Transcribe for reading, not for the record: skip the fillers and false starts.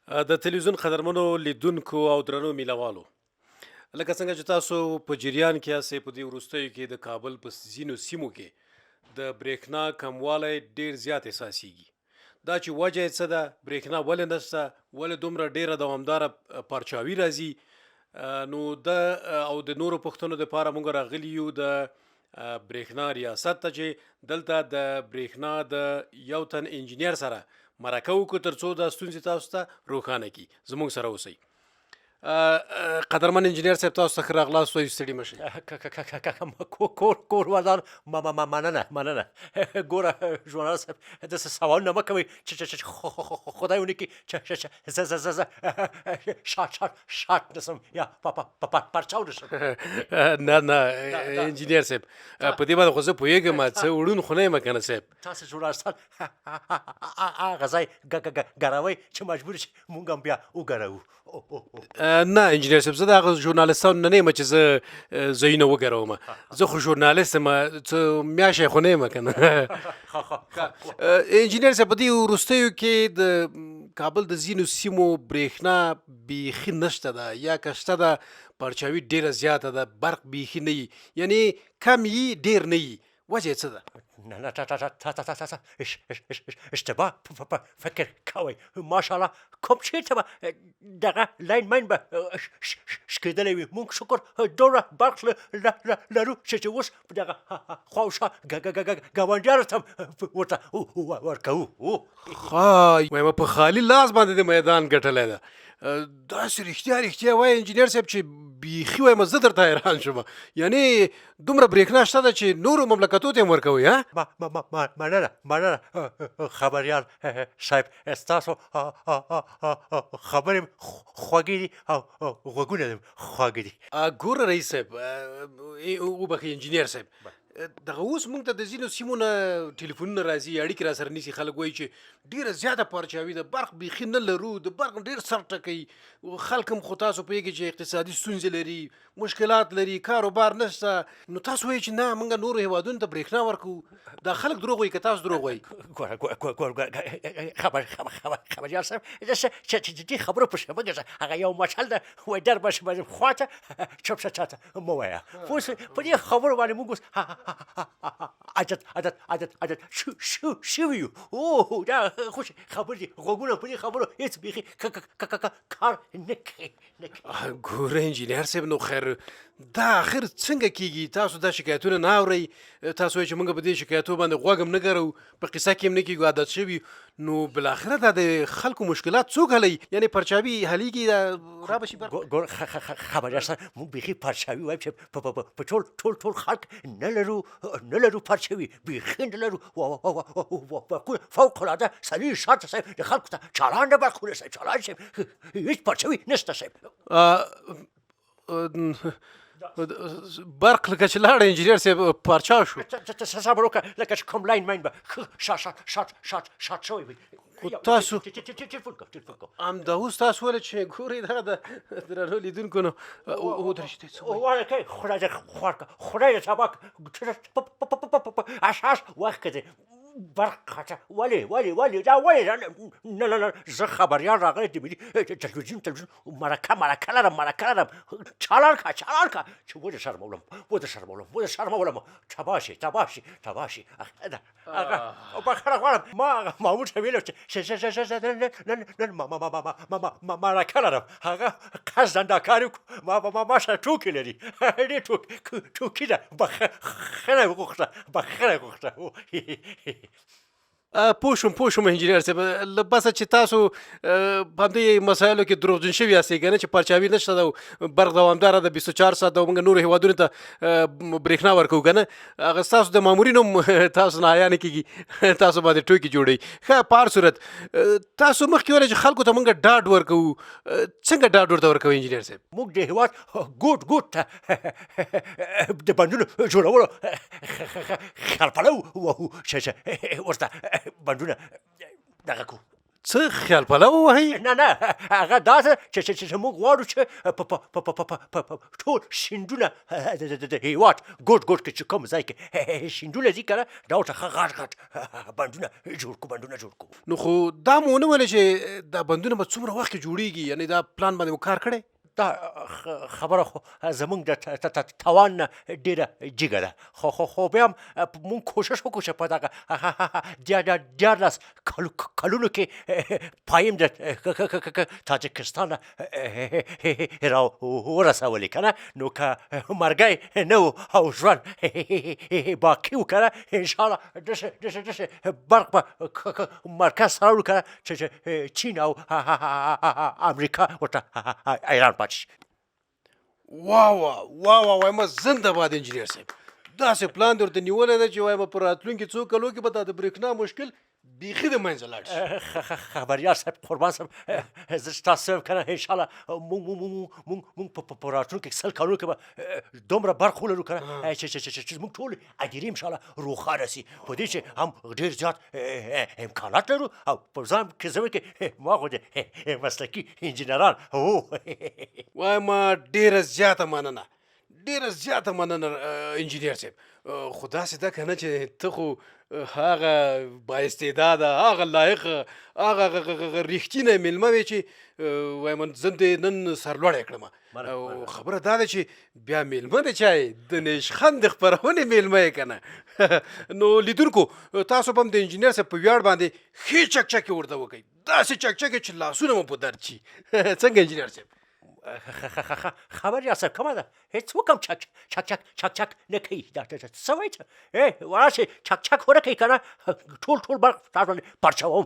د تلویزیون قدرمنو لیدونکو او درنو مینوالو، لکه څنګه چې تاسو په جریان کې یاستئ، په دې وروستیو کې د کابل په ځینو سیمو کې د برېښنا کموالی ډیر زیات احساسیږي. دا چې وجه یې څه ده، برېښنا ولې نشته، ولې دومره ډیره دوامداره پارچاوي راځي. نو او د نورو پوښتنو دپاره موږ راغلي یو د برېښنا ریاست ته، چې دلته د برېښنا د یو تن انجینر سره مرکه وکړو ترڅو دا ستونزې تاسو ته روښانه کړي. زموږ سره اوسئ. قدرمن انجینر صاحب، تاسو ته ښه راغلاست. وایو ستړي مه شئ. کور ودان مننه ګوره ژورنال صاحب، داسې سوالونه مه کوئ چې خدای ونه کړي چې زه شاټ نسم یا پرچاو نشم. نه انجینر صاحب، په دې باندې خو زه پوهېږم، څه وړون خو نه یم که نه صاحب. تاسې ژورنالستان هغه ځای ګروئ چې مجبور شي مونږ هم بیا وګروو. نه انجینر صاحب، زه د هغه ژورنالستانو نه یم چې زه ځایونه وګروم. زه خو ژورنالست یم، څه میاشی خو نه یم که نه. انجینر صاحب، په دې وروستیو کې د کابل د ځینو سیمو برېښنا بیخي نشته ده، یا که شته ده پرچاوي ډېره زیاته ده، برق بیخي نه وي، یعنې کم یي ډېر نه وي. وجه یې څه ده؟ نه اشتباه فکر کوئ. ماشاءالله کوم چېرته به دغه لاین ماین به شکېدلی وي. مونږ شکر دومره برق لرو چې اوس دغه خوا او شا ګاونډیانو ته هم ورته ورکوو. وایم په خالي لاس باندې د میدان ګټلی ده. داسې رښتیا وایي انجینر صاحب چې بیخي وایم زه درته حیران شوم. یعنې دومره برېښنا شته ده چې نورو مملکتو ته یې هم ورکوئ؟ مننه خبریال صاحب، ستاسو خبرې خوږې دي او غوږونه دې خوږې دي. ګوره رئیس صاحب، وبخښئ انجینر صاحب، دغه اوس موږ ته د ځینو سیمو نه ټلیفونونه راځي، اړیکې راسره نیسي. خلک وایي چې ډېره زیاته پارچاوي ده، برق بیخي نه لرو، د برق ډېر سر ټکوي. خلک هم خو تاسو پوهېږئ چې اقتصادي ستونزې لري، مشکلات لري، کاروبار نشته. نو تاسو وایئ چې نه موږ نورو هېوادونو ته برېښنا ورکوو. دا خلک دروغ وایي که تاسو دروغ وایي؟ خبریال صاحب، چې دې خبرو په شبه ګرځه. هغه یو مشل ده، وایي در باشه خواته چپ شه چاته مه وایه. پوه شوې؟ په دې خبرو باندې موږ اوس عادت شوي یو. دا خوشې خبرې دي، غوږونه په دې خبرو هېڅ بیخي کار نه کوي. ګوره انجینر صاحب، نو خیر دا آخر څنګه کیږي؟ تاسو دا شکایتونه نه اورئ؟ تاسو وایئ چې موږ په دې شکایتو باندې غوږ هم نه ګرو، په قصه کې هم نه کېږو، عادت شوي. نو بالاخره دا د خلکو مشکلات څوک حلوي؟ یعنې پرچاوي حلیږي، دا را به شي برق؟ ګوره خبریال صاحب، موږ بیخي پرچاوي وایم چې په ټول خلک نه لرو پرچاوي، بیخي نه لرو. فوق العاده سلیل شاته صاحب، د خلکو ته چالان نه برخونه صاحب، چالان صاحب، هېڅ پرچاوي نشته صاحب. برق لکه چې لاړه انجینر صاحب پارچا شو. صبر وکړه، لکه چې کوم لاین ماین به شاټ شوی وي. خو تاسو ټلیفون کو همدا اوس تاسو ویل چې ګورئ دا د درنو لیدونکو نو ودرېږئ څه وایي؟ وایه کوي خدای دې خوار کړه، خدای دې تباه کړه. اساس وخت کې دی برق قطع. ولې دا ولې؟ نه زه خبریال راغلی تلویزیون مرکه لرم. چالان کا چې ودې شرمولم. تباه شي. هغه بخښنه غواړم، ما مامور ته ویلي چې نن مرکه لرم. هغه قصدا دا کار وکړو، ما سره ټوکې لري، ډېر ټوکي ده. بخښنه غوښته. پوه شوم انجینر صاحب، له بسه چې تاسو په همدې مسایلو کې دروغجن شوي یاستئ که نه، چې پرچاوي نشته ده، برق دوامداره ده 24 ساعته، او موږ نورو هېوادونو ته برېښنا ورکوو که نه. هغه ستاسو د مامورینو هم تاسو نه حیا نه کېږي، تاسو باندې ټوکې جوړوي. ښه، په هر صورت تاسو مخکې ویل چې خلکو ته موږ ډاډ ورکوو. څنګه ډاډ ورته ورکوئ انجینر صاحب؟ موږ د هېواد ګوټ ته د بندونو جوړولو خلپلو وهو، ورته بندونه دغه کو. څه خیال پلو وهئ؟ نه هغه دا ده چې موږ غواړو چې ټول شینډونه د هېواد ګوټ ګوټ کې چې کوم ځای کې شینډونه دي که نه دا ورته ښه غټ بندونه جوړ کړو نو خو دا مو ونه ویلې چې دا بندونه به څومره وخت کې جوړیږي یعنې دا پلان باندې مو کار کړی دا خبره خو زمونږ د توان نه ډېره جګه ده خو بیا هم مونږ کوشش وکړو چې په دغه 14 کلونو کې پایم د تاجکستان نه راورسولې که نه نو که مرګی نه و او ژوند باقي و که نه انشاءالله داسې برق به مرکز سره وړو که نه چې چین او امریکا ورته ایران پاتې شي واه وایم زنده باد انجینیر صاحب داسې پلان دې ورته نیولی دی چې وایم په راتلونکي څو کلو کې به دا د برېښنا مشکل بیخي د منځه لاړ شي خبریار صاحب قربان صاحب زه چې تاسو صاحب که نه انشاءالله مونږ په راتلونکي 100 کلونو کې به دومره برق ولرو که نه چې زموږ ټول هدیرې انشاءالله روښانه سي په دې چې هم ډېر زیات امکانات لرو او په ځان کې زموږ کې ما خو د مسلکي انجینران وایم ډېره زیاته مننه انجینیر صاحب خو داسې ده که نه چې ته خو هغه بااستعداده هغه لایقه هغه رښتینی میلمه وې چې وایم زه دې نن سرلوړی کړم او خبره دا ده چې بیا میلمه د چای د نیشخند د خپرونې میلمه یې که نه نو لیدونکو تاسو به هم د انجینیر صاحب په ویاړ باندې ښې چکچکې ورته وکئ داسې چکچکې چې لاسونه مو په درد شي څنګه انجینیر صاحب خبریار صاحب کومه ده هېڅ وکم چک نه کوي دا څه وایي ته وراسې چک ونه کوي که نه ټول برق تاسو باندې پرچوم